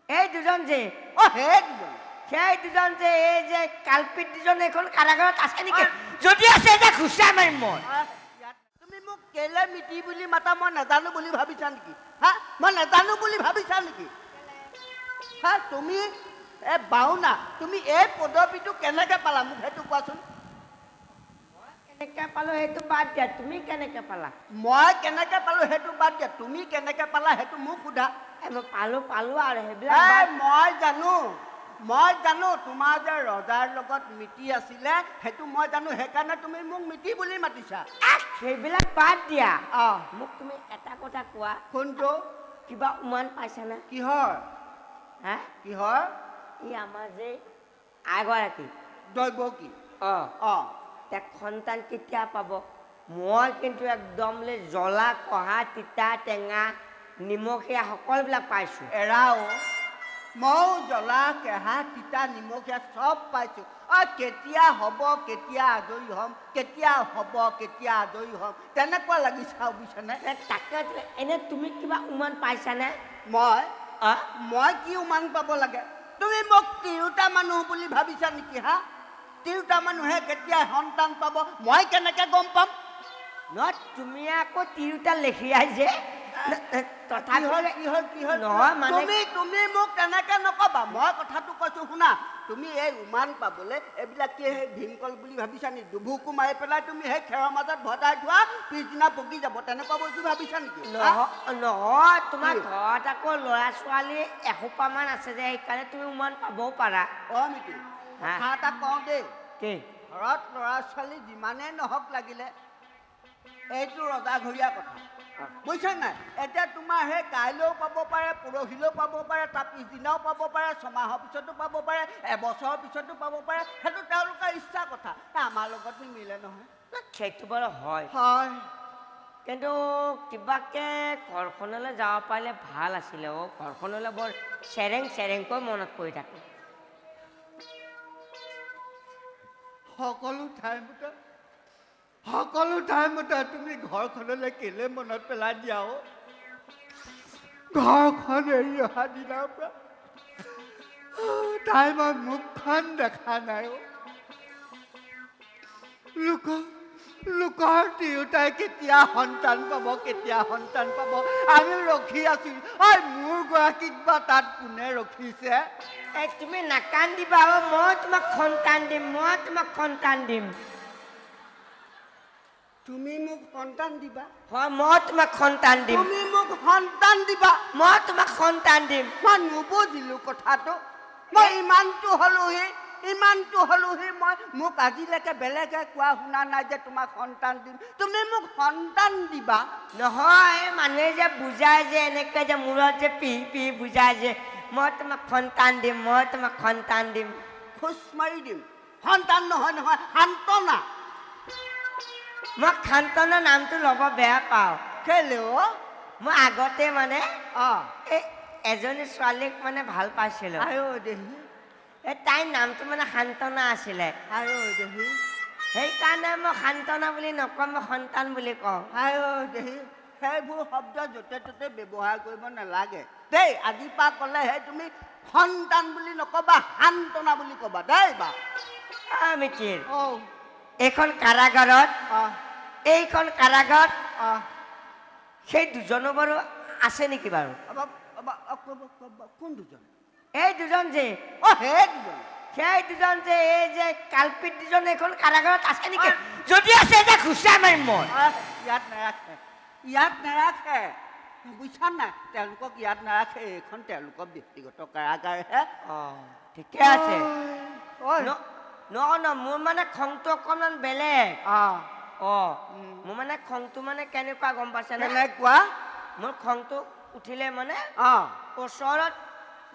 এই দুজন যে সেই দুজন যে এই যে কালপিত দুজন এখন কাৰাগাৰত আছে নেকি যদি আছে এটা খুচা মাৰিম মই তুমি মোক কেলে মিতি বুলি মাতা মই নাজানো বুলি ভাবিছা নেকি হা মই নাজানো বুলি ভাবিছা নেকি হা তুমি বাউনা তুমি এই পদবীটো কেনেকে পালা মোক সেইটো কোৱাচোন কেনেকে পালো সেইটো বাদ দিয়া তুমি কেনেকে পালা মই কেনেকে পালো সেইটো বাদ দিয়া তুমি কেনেকে পালা সেইটো মোক সোধা মই পালো আৰু সেইবিলাক মই জানো তোমাৰ যে ৰজাৰ লগত মিতি আছিলে সেইটো মই জানো সেইকাৰণে তুমি মোক মিতি বুলি মাতিছা সেইবিলাক বাদ দিয়া মোক তুমি এটা কথা কোৱা কোনটো কিবা উমান পাইছানে কিহৰ কিহৰ ই আমাৰ যে আগৰাকী দৈৱকী তাক সন্তান কেতিয়া পাব মই কিন্তু একদম জ্বলা কহা তিতা টেঙা নিমখীয়া সকলোবিলাক পাইছো এৰাও ময়ো জ্বলা কেহা তিতা নিমখীয়া চব পাইছো কেতিয়া হ'ব কেতিয়া আজৰি হ'ম কেতিয়া হ'ব কেতিয়া আজৰি হ'ম তেনেকুৱা লাগিছে বুজিছানে তাকে এনে তুমি কিবা উমান পাইছানে মই কি উমান পাব লাগে তুমি মোক তিৰোতা মানুহ বুলি ভাবিছা নেকি হা তিৰোতা মানুহে কেতিয়া সন্তান পাব মই কেনেকে গম পাম নহয় তুমি আকৌ তিৰোতা লেখিয়াই যে তুমি মোক তেনেকে নকবা মই কথাটো কৈছো শুনা তুমি এই উমান পাবলৈ এইবিলাক কি সেই ভীমকল বুলি ভাবিছা নি দুবুকু মাৰি পেলাই তুমি সেই খেৰৰ মাজত ভটাই থোৱা পিছদিনা পকি যাব তেনেকুৱা বস্তু ভাবিছা নেকি নহয় তোমাৰ ঘৰত আকৌ ল'ৰা ছোৱালী এসোপামান আছে যে সেইকাৰণে তুমি উমান পাবও পাৰা মিতি কথা এটা কওঁ দেই কি ঘৰত ল'ৰা ছোৱালী যিমানেই নহওক লাগিলে এইটো ৰজাঘৰীয়া কথা বুজিছা নাই এতিয়া তোমাৰ সেই কাইলৈও পাব পাৰে পৰহিলৈও পাব পাৰে তাৰ পিছদিনাও পাব পাৰে ছমাহৰ পিছতো পাব পাৰে এবছৰৰ পিছতো পাব পাৰে সেইটো তেওঁলোকৰ ইচ্ছা কথা আমাৰ লগত নিমিলে নহয় সেইটো বাৰু হয় কিন্তু কিবাকে ঘৰখনলৈ যাব পাৰিলে ভাল আছিলে ঘৰখনলৈ বৰ চেৰেংকৈ মনত পৰি থাকে সকলো ঠাইমতে তুমি ঘৰখনলৈ কেলে মনত পেলাই দিয়া ঘৰখন এৰি অহা দিনাৰ পৰা তাই মই মুখখন দেখা নাই লোকৰ তিৰোতাই কেতিয়া সন্তান পাব আমি ৰখি আছো মোৰ গৰাকীক বা তাত কোনে ৰখিছে তুমি নাকান্দিবা মই তোমাক সন্তান দিম তুমি মোক সন্তান দিবা মই তোমাক সন্তান দিম তুমি মোক সন্তান দিবা মই তোমাক সন্তান দিম মই নুবুজিলো কথাটো মই ইমানটো হলোহি মই মোক আজিলৈকে বেলেগে কোৱা শুনা নাই যে তোমাক সন্তান দিম তুমি মোক সন্তান দিবা নহয় মানুহে যে বুজাই যে এনেকে যে মূৰত যে পিহি বুজাই যে মই তোমাক সন্তান দিম খোজ মাৰি দিম সন্তান নহয় সান্তনা মই সান্তনা নামটো ল'ব বেয়া পাওঁ কেলে মই আগতে মানে এজনী ছোৱালীক মানে ভাল পাইছিলো তাইৰ নামটো মানে সান্তনা আছিলে সেইকাৰণে মই সান্তনা বুলি নকওঁ মই সন্তান বুলি কওঁ সেইবোৰ শব্দ য'তে ত'তে ব্যৱহাৰ কৰিব নালাগে দেই আজিৰ পৰা ক'লেহে তুমি সন্তান বুলি নকবা সান্তনা বুলি ক'বা দেই বা মিতিৰ এইখন কাৰাগাৰত সেই দুজনো বাৰু আছে নেকি বাৰু কোন দুজন এই দুজন যে সেই দুজন যে এই যে কালপিত দুজন এইখন কাৰাগাৰত আছে নেকি যদি আছে এটা খুচা মাৰিম মই ইয়াত নাৰাখে বুজিছা নাই তেওঁলোকক ইয়াত নাৰাখে এইখন তেওঁলোকৰ ব্যক্তিগত কাৰাগাৰহে ঠিকে আছে মোৰ মানে খংটো অকণমান বেলেগ মোৰ মানে খংটো মানে কেনেকুৱা গম পাইছে কেনেকুৱা মোৰ খংটো উঠিলে মানে ওচৰত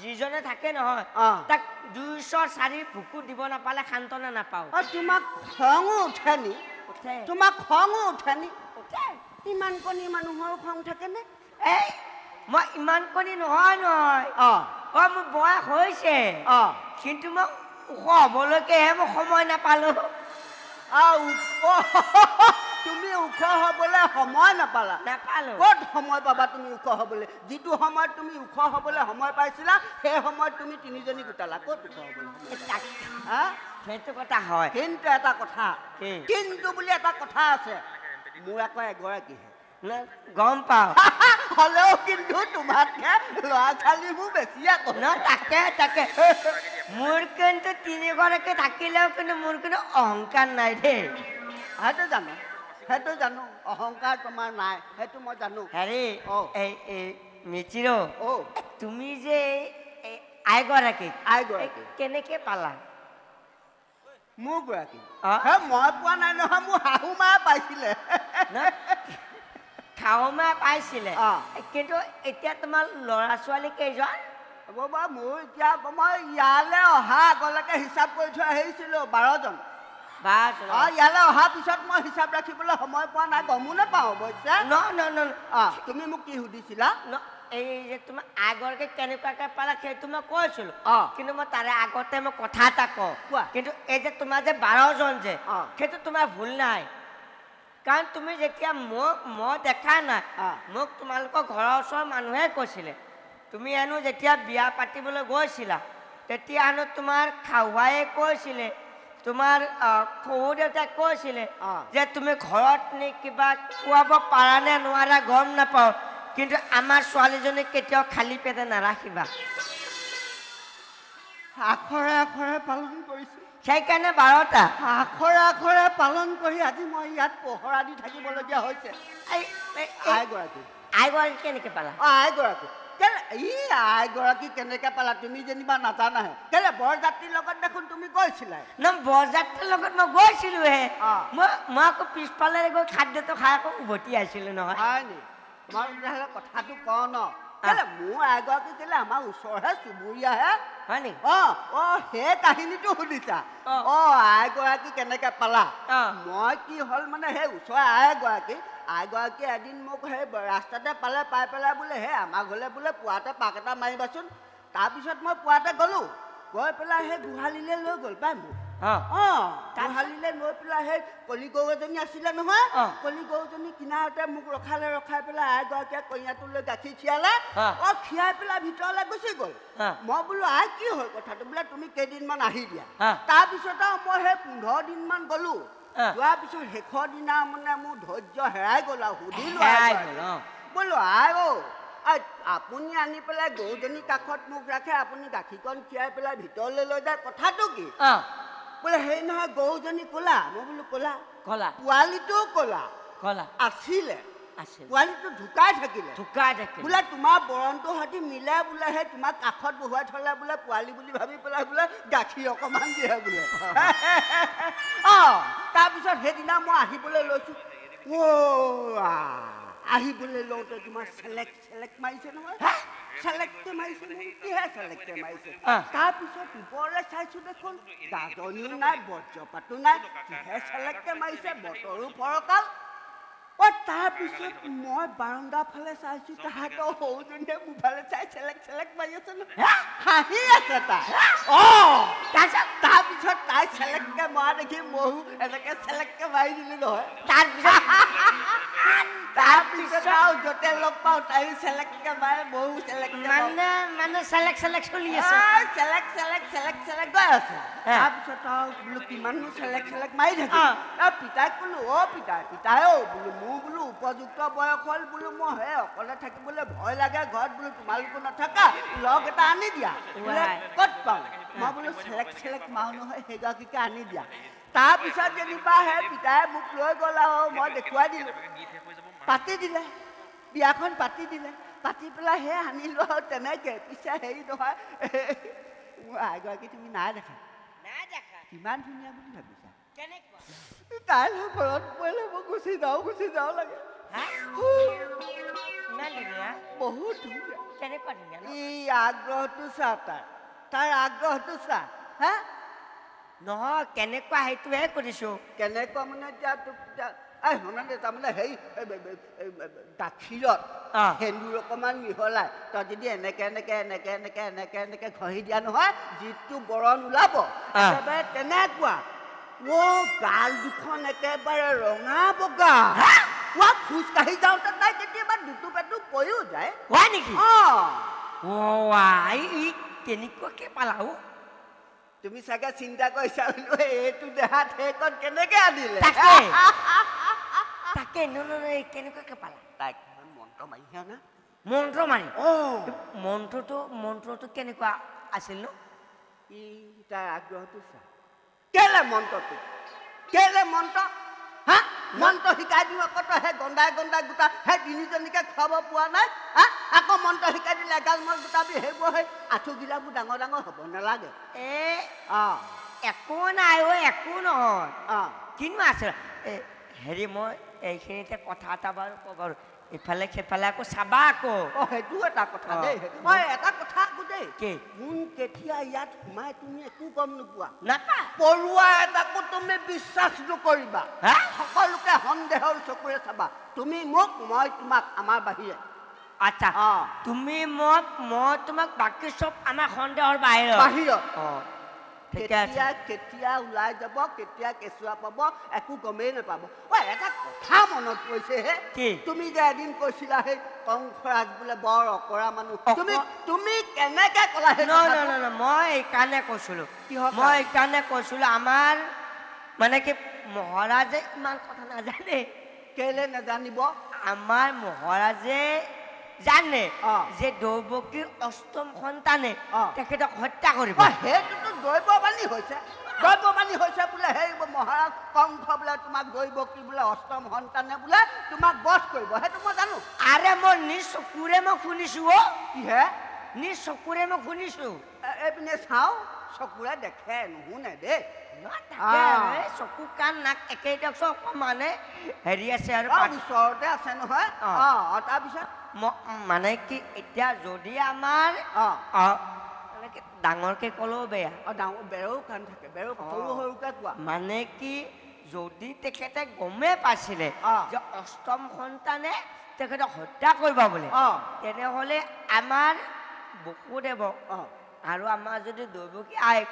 যিজনে থাকে নহয় তাক 204 ভুকু দিব নাপালে সান্তনা নাপাওঁ তোমাক খঙো উঠে নি ইমান কণী মানুহৰ খং থাকেনে মই ইমান কণী নহয় মোৰ বয়স হৈছে কিন্তু মই ওখ হ'বলৈকেহে মই সময় নাপালো তুমি ওখ হ'বলৈ সময় নাপালা নাপালো ক'ত সময় পাবা তুমি ওখ হ'বলৈ যিটো সময়ত তুমি ওখ হ'বলৈ সময় পাইছিলা সেই সময়ত তুমি তিনিজনী গোটালা ক'ত ওখ হ'বলৈ হা সেইটো কথা হয় কিন্তু এটা কথা কিন্তু বুলি এটা কথা আছে মোৰ আকৌ এগৰাকীহে গম পাওঁ হ'লেও কিন্তু তোমাতকে ল'ৰা ছোৱালীবোৰ বেছি আকৌ তাকে মোৰ কিন্তু তিনিগৰাকী থাকিলেও কিন্তু মোৰ কিন্তু অহংকাৰ নাই দেই সেইটো জানো অহংকাৰ তোমাৰ নাই সেইটো মই জানো হেৰি এই মিচিৰ তুমি যে আইগৰাকী কেনেকে পালা মোৰ গৰাকী মই পোৱা নাই নহয় মোৰ শাহু মায়ে পাইছিলে শাহু মায়ে পাইছিলে কিন্তু এতিয়া তোমাৰ ল'ৰা ছোৱালী কেইজন বাবা মোৰ এতিয়া মই ইয়ালৈ অহা আগলৈকে হিচাপ কৰি থৈ আহিছিলোঁ 12জন ইয়ালৈ অহাৰ পিছত মই হিচাপ ৰাখিবলৈ সময় পোৱা নাই গমো নাপাওঁ অৱশ্যে তুমি মোক কি সুধিছিলা এই যে তোমাৰ আগৰকে কেনেকুৱাকে পালা সেইটো মই কৈছিলো কিন্তু মই তাৰে আগতে মই কথা এটা কওঁ কিন্তু এই যে তোমাৰ যে 12জন যে সেইটো তোমাৰ ভুল নাই কাৰণ তুমি যেতিয়া মই দেখা নাই মোক তোমালোকৰ ঘৰৰ ওচৰৰ মানুহে কৈছিলে তুমি হেনো যেতিয়া বিয়া পাতিবলৈ গৈছিলা তেতিয়া হেনো তোমাৰ খাওৱায়ে কৈছিলে তোমাৰ শহুৰ দেউতাই কৈছিলে যে তুমি ঘৰত নি কিবা খুৱাব পাৰা নে নোৱাৰা গম নাপাওঁ কিন্তু আমাৰ ছোৱালীজনীক কেতিয়াও খালী পেটে নাৰাখিবা আখৰে আখৰে পালন কৰিছোঁ সেইকাৰণে 12টা আখৰে আখৰে পালন কৰি আজি মই ইয়াত পহৰা দি থাকিবলগীয়া হৈছে আইগৰাকী কেনেকে পালা আইগৰাকী আইগৰাকী কেনেকে পালা তুমি যেনিবা নাজানাহে কেলে বৰযাত্ৰীৰ লগত দেখোন তুমি গৈছিলা বৰযাত্ৰীৰ লগত মই গৈছিলোহে মই আকৌ পিছফালে গৈ খাদ্যটো খাই আকৌ উভতি আহিছিলো নহয় তোমাৰ তেতিয়াহ'লে কথাটো কওঁ ন কেলে মোৰ আইগৰাকী কেলে আমাৰ ওচৰহে চুবুৰীয়াহে হয় নেকি সেই কাহিনীটো সুধিছা আইগৰাকী কেনেকে পালা মই কি হ'ল মানে সেই ওচৰৰ আইগৰাকী এদিন মোক সেই ৰাস্তাতে পালে পাই পেলাই বোলে সেই আমাৰ ঘৰলৈ বোলে পুৱাতে পাক এটা মাৰিবাচোন তাৰপিছত মই পুৱাতে গ'লোঁ গৈ পেলাই সেই গোহালিলৈ লৈ গ'ল পাই মোক গোহালিলৈ লৈ পেলাই সেই কলি গৰু এজনী আছিলে নহয় কলি গৰুজনী কিনাৰতে মোক ৰখাই পেলাই আইগৰাকীয়ে কইনাটো লৈ গাখীৰ খীৰালে খীৰাই পেলাই ভিতৰলৈ গুচি গ'ল মই বোলো আই কি হ'ল কথাটো বোলে তুমি কেইদিনমান আহি দিয়া তাৰপিছত আৰু মই সেই 15 দিনমান গ'লোঁ যোৱাৰ পিছত শেষৰ দিনা মানে মোৰ ধৈৰ্য হেৰাই গ'ল আৰু সুধিলোঁ বোলো আপুনি আনি পেলাই গৰুজনী কাষত মোক ৰাখে আপুনি গাখীৰকণ খীৰাই পেলাই ভিতৰলৈ লৈ যায় কথাটো কি বোলে সেই নহয় গৰুজনী ক'লা মই বোলো ক'লা পোৱালিটোও ক'লা আছিলে পোৱালিটো ঢুকাই থাকিলে বোলে তোমাৰ বৰণটো সৈতে মিলে বোলে সেই তোমাক কাষত বহুৱাই থলে বোলে পোৱালি বুলি ভাবি পেলাই বোলে গাখীৰ অকণমান দিয়ে বোলে তাৰপিছত সেইদিনা মই আহিবলৈ লৈছোঁ আহিবলৈ লওঁতে তোমাৰ চেলেক মাৰিছে নহয় চেলেককে মাৰিছে কিহে চেলেককে মাৰিছে তাৰপিছত ওপৰলৈ চাইছোঁ দেখোন গাজনিও নাই বজ্ৰপাতো নাই কিহে চেলেককে মাৰিছে বতৰো ফৰকাল তাৰপিছত মই বাৰাণ্ডাৰ ফালে চাইছোঁ তাহাঁতৰ সৰুজনীয়ে মোবাইলে চাই চেলেক মাৰি আছে হাঁহি আছে তাৰপিছত তাই চেলেককে মৰা দেখি ময়ো এনেকে চেলেককে মাৰি দিলোঁ নহয় তাৰপিছত আৰু য'তে লগ পাওঁ তাইও চেলেককে মাৰে ময়ো চেলেক চলি আছে চেলেক গৈ আছে তাৰপিছত আৰু বোলো কিমাননো চেলেক মাৰি থাকে পিতাইক ক'লো পিতাই বোলো মোৰ বোলো উপযুক্ত বয়স হ'ল বোলো মই সেই অকলে থাকিবলৈ ভয় লাগে ঘৰত বোলো তোমালোকো নাথাকা লগ এটা আনি দিয়া ক'ত পাওঁ মই বোলো চেলেক মাৰো নহয় সেইগৰাকীকে আনি দিয়া তাৰপিছত যেনিবা সেই পিতাই মোক লৈ গ'ল আৰু মই দেখুৱাই দিলোঁ পাতি দিলে বিয়াখন পাতি দিলে পাতি পেলাই সেই আনিলোঁ আৰু তেনেকৈ পিছে হেৰি নহয় মোৰ আইগৰাকী তুমি নাই দেখা কিমান ধুনীয়া বুলি ভাবিছা তাইৰ ঘৰত পৰিলে মই গুচি যাওঁ লাগে বহুত ধুনীয়া এই আগ্ৰহটো চা তাৰ আগ্ৰহটো চা হা নহয় কেনেকুৱা সেইটোহে কৰিছোঁ কেনেকুৱা মানে তাৰমানে হেৰি গাখীৰত সেন্দুৰ অকণমান মিহলাই তই যদি এনেকে ঘঁহি দিয়া নহয় যিটো বৰণ ওলাব একেবাৰে তেনেকুৱা গাল দুখন একেবাৰে ৰঙা বগা খোজকাঢ়ি যাওঁতে তাই কেতিয়াবা দুটু পেটু পয়ো যায় হয় নেকি কেনেকুৱাকে পালাও তুমি চাগে চিন্তা কৰিছা এইটো দেহাত সেইকণ কেনেকে আনিলে তাকে কেনেকুৱাকে পালা তাইক মন্ত্ৰ মাৰিছা না মন্ত্ৰ মাৰি মন্ত্ৰটো কেনেকুৱা আছিল নো তাই আগ্ৰহটো চা কেলে মন্ত্ৰ হা মন্ত্ৰ শিকাই দিওঁ আকৌ সেই গন্ধাই গোটা সেই তিনিজনীকে খুৱাব পোৱা নাই আকৌ মন্ত্ৰ শিকাই দিলে এগাল মই গোটাবি সেইবোৰ সেই আঁঠুগিলাবোৰ ডাঙৰ হ'ব নালাগে একো নাই একো নহয় কিনো আছে হেৰি মই এইখিনিতে কথা এটা বাৰু ক'ব বাৰু ইফালে সিফালে আকৌ চাবা আকৌ সেইটো এটা কথা দেই মই এটা কথা আকৌ দেই কি কোন কেতিয়া ইয়াত সোমাই তুমি একো গম নোপোৱা নাপা পৰুৱা এটাকো তুমি বিশ্বাস নকৰিবা সকলোকে সন্দেহৰ চকুৰে চাবা তুমি মোক মই তোমাক আমাৰ বাহিৰে আচ্ছা তুমি মই তোমাক বাকী চব আমাৰ সন্দেহৰ বাহিৰত কেতিয়া ওলাই যাব কেতিয়া কেঁচুৱা পাব একো গমেই নাপাব এটা কথা মনত পৰিছে হে তুমি যে এদিন কৈছিলা সেই কংসৰাজ বোলে বৰ অকৰা মানুহ তুমি কেনেকে ক'লা মই এইকাৰণে কৈছিলো আমাৰ মানে কি মহাৰাজে ইমান কথা নাজানে কেলে নাজানিব আমাৰ মহাৰাজে জানে যে দৈৱকীৰ অষ্টম সন্তানে তেখেতক হত্যা কৰিব সেইটোতো দৈৱবাণী হৈছে বোলে সেই মহাৰাজ কংস বোলে তোমাক দৈৱকী বোলে অষ্টম সন্তানে বোলে তোমাক বধ কৰিব সেইটো মই জানো আৰে মই নিজ চকুৰে মই শুনিছো কিহে নিজ চকুৰে মই শুনিছো এইপিনে চাওঁ চকুৰে দেখে নুশুনে দেই চকু কাণ নাক একেই দিয়কচোন অকণমানে হেৰি আছে আৰু ওচৰতে আছে নহয় তাৰপিছত মানে কি এতিয়া যদি আমাৰ ডাঙৰকে ক'লেও বেয়া বেৰও কাণ থাকে সৰুকে কোৱা মানে কি যদি তেখেতে গমেই পাইছিলে যে অষ্টম সন্তানে তেখেতক হত্যা কৰিব বুলি তেনেহ'লে আমাৰ বসুদেৱ আৰু আমাৰ যদি দৈৱকী আইক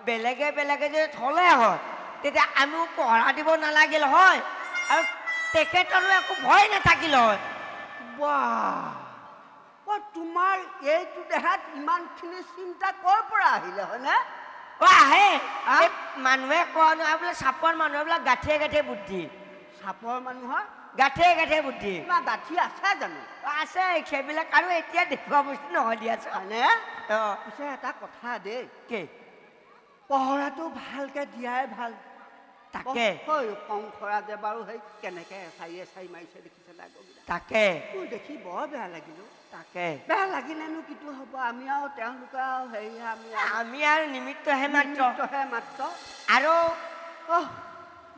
বেলেগে যদি থলে হয় তেতিয়া আমিও পহৰা দিব নালাগিল হয় আৰু তেখেতৰো একো ভয় নাথাকিল হয় তোমাৰ এইটো দেহাত ইমানখিনি চিন্তা কৰ পৰা আহিলে হয়নে আহে মানুহে কয় নহয় বোলে চাপৰ মানুহে বোলে গাঁঠিয়ে বুদ্ধি চাপৰ মানুহৰ গাঁঠিয়ে বুদ্ধি গাঁঠি আছে জানো আছে সেইবিলাক আৰু এতিয়া দেখুওৱা বস্তু নহয় দিয়াচোন হয়নে পিছে এটা কথা দেই কি পহৰাটো ভালকে দিয়াই ভাল তাকে কংসৰাজে বাৰু সেই কেনেকে এচাৰি মাৰিছে দেখিছে তাকে দেখি বৰ বেয়া লাগিল তাকে বেয়া লাগিলেনো কিটো হ'ব আমি আৰু তেওঁলোকে আৰু হেৰি আমি আৰু নিমিত্তহে মাত্ৰ আৰু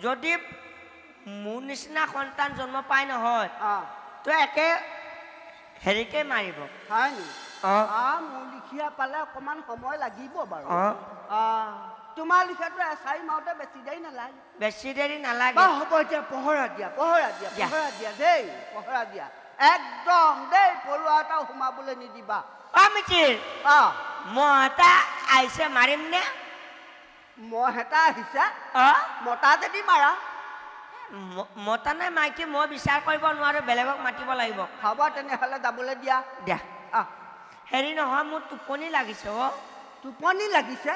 যদি মোৰ নিচিনা সন্তান জন্ম পাই নহয় তো একে হেৰিকে মাৰিব হয় নি মোৰ লিখীয়া পালে অকণমান সময় লাগিব বাৰু তোমাৰ লিখাটো এচাৰি মাৰোতে বেছি দেৰি নালাগে হ'ব এতিয়া পহৰা দিয়া দেই একদম দেই পৰুৱা এটা সোমাবলৈ নিদিবা মিতিৰ মহ এটা আহিছে মাৰিম নে মহ এটা আহিছে মতা যদি মাৰা মতা নাই মাইকী মই বিচাৰ কৰিব নোৱাৰো বেলেগক মাতিব লাগিব হ'ব তেনেহ'লে যাবলৈ দিয়া হেৰি নহয় মোৰ টোপনি লাগিছে টোপনি লাগিছে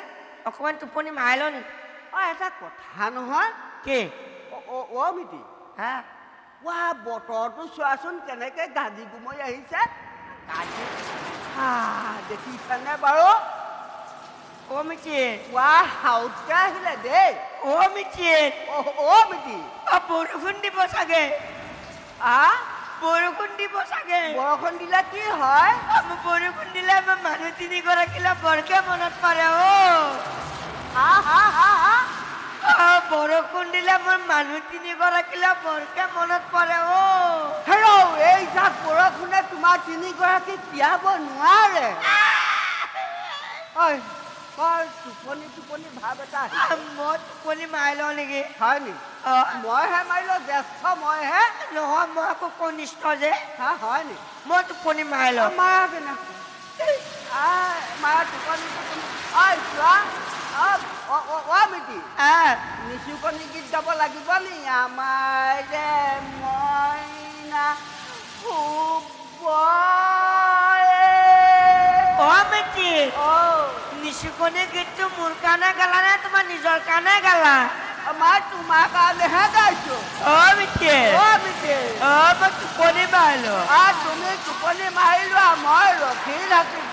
অকণমান টোপনি মাৰি লওঁ নেকি এটা কথা নহয় কি মিতি বতৰটো চোৱাচোন কেনেকে গাজি গুমৰি আহিছে দেখিছানে বাৰু মিতিৰ হাউচকে আহিলে দেই মিতিৰ মিতি বৰষুণ দিব চাগে বৰষুণ দিলে কি হয় বৰষুণ দিলে আমাৰ মানুহ তিনিগৰাকীলৈ বৰকে মনত পৰে বৰষুণ দিলে মোৰ মানুহ তিনিগৰাকীলৈ বৰকে মনত পৰে এই যাক বৰষুণে তোমাৰ তিনিগৰাকীক তিয়াব নোৱাৰে টোপনি ভাৱ এটা মই টোপনি মাৰি লওঁ নেকি হয় নি মইহে মাৰিলো জ্যেষ্ঠ মইহে নহয় মই আকৌ কনিষ্ঠ যে হয় নি মই টোপনি মাৰি লওঁ মাৰা টোপনি মিটি আহ নিচুকনি গীত গাব লাগিব নি আমাৰ যে মইনা বেটি নিচুকনি গীতটো মোৰ কাৰণে গালা নে তোমাৰ নিজৰ কাৰণে গালা আমাৰ তোমাৰ কাৰণেহে গাইছো বেটি মিটি মই টোপনি মাৰিলো তুমি টোপনি মাৰিলোৱা মই ৰখি থাকিম